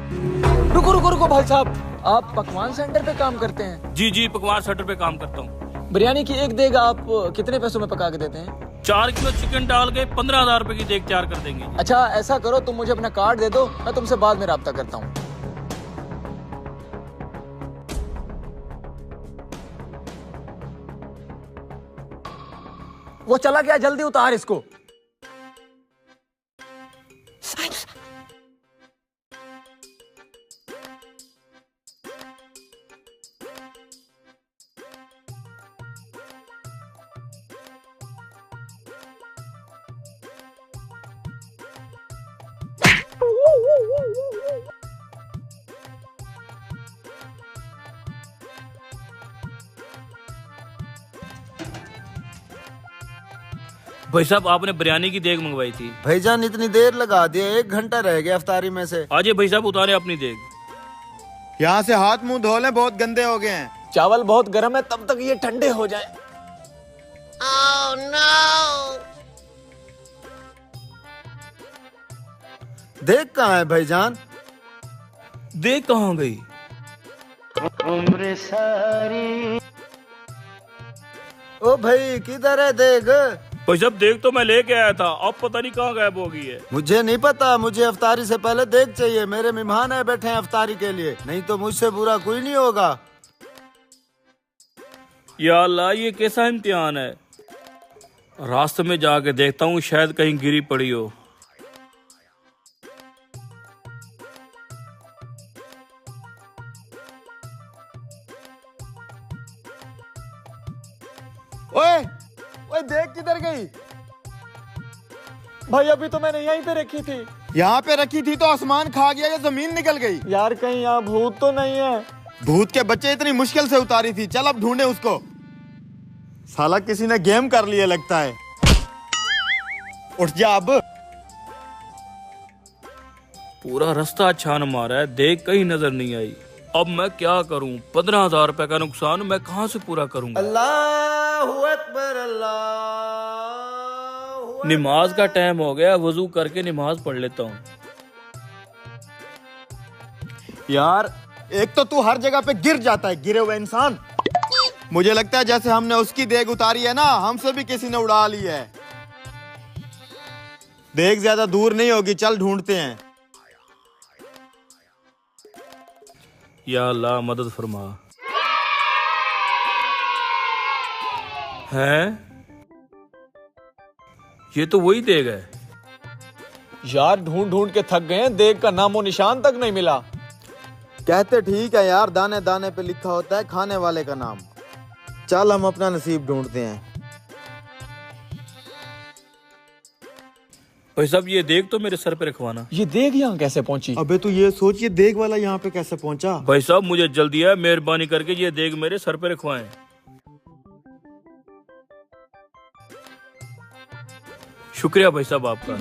रुको रुको रुको भाई साहब, आप पकवान सेंटर पे काम करते हैं? जी जी, पकवान सेंटर पे काम करता हूँ। बिरयानी की एक देग आप कितने पैसों में पका के देते हैं? 4 किलो चिकन डाल के 15,000 रुपए की देग तैयार कर देंगे। अच्छा ऐसा करो, तुम मुझे अपना कार्ड दे दो, मैं तुमसे बाद में राब्ता करता हूँ। वो चला गया, जल्दी उतार इसको। भाई साहब, आपने बिरयानी की देग मंगवाई थी। भाईजान इतनी देर लगा दिया, 1 घंटा रह गया अफ्तारी में से। आजे भाई साहब, उतारे अपनी देग। यहाँ से हाथ मुंह धो लें, बहुत गंदे हो गए हैं। चावल बहुत गर्म है, तब तक ये ठंडे हो जाए। Oh no! देख कहाँ है भाईजान? देग कहाँ गई? उम्र सारी। ओ भाई, किधर है देग? भाई साहब, देग तो मैं लेके आया था, अब पता नहीं कहाँ गायब हो गई है। मुझे नहीं पता, मुझे अफ्तारी से पहले देग चाहिए। मेरे मेहमान है बैठे हैं अफ्तारी के लिए, नहीं तो मुझसे बुरा कोई नहीं होगा। या अल्लाह, ये कैसा इम्तिहान है। रास्ते में जाके देखता हूँ, शायद कहीं गिरी पड़ी हो। ओए ओए, देग किधर गई? भाई अभी तो मैंने यहीं पे रखी थी। यहाँ पे रखी थी तो आसमान खा गया या जमीन निकल गई? यार कहीं यहाँ भूत तो नहीं है? भूत के बच्चे इतनी मुश्किल से उतारी थी, चल अब ढूंढे उसको। साला किसी ने गेम कर लिया लगता है। उठ जा अब। पूरा रास्ता छान मारा है, देग कहीं नजर नहीं आई। अब मैं क्या करूं? 15,000 रुपए का नुकसान मैं कहां से पूरा करूंगा? अल्लाहु अकबर, अल्लाह। नमाज का टाइम हो गया, वजू करके नमाज पढ़ लेता हूँ। यार एक तो तू हर जगह पे गिर जाता है, गिरे हुए इंसान। मुझे लगता है जैसे हमने उसकी देग उतारी है ना, हमसे भी किसी ने उड़ा ली है। देग ज्यादा दूर नहीं होगी, चल ढूंढते हैं। या अल्लाह, मदद फरमा। हैं? ये तो वही देग है। यार ढूंढ ढूंढ के थक गए हैं, देग का नामो निशान तक नहीं मिला। कहते ठीक है यार, दाने दाने पे लिखा होता है खाने वाले का नाम। चल हम अपना नसीब ढूंढते हैं। भाई साहब, ये देग तो मेरे सर पे रखवाना। ये देग यहाँ कैसे पहुंची? अबे तू ये सोच, ये देग वाला यहाँ पे कैसे पहुंचा? भाई साहब, मुझे जल्दी है, मेहरबानी करके ये देग मेरे सर पे रखवाएं। शुक्रिया भाई साहब आपका।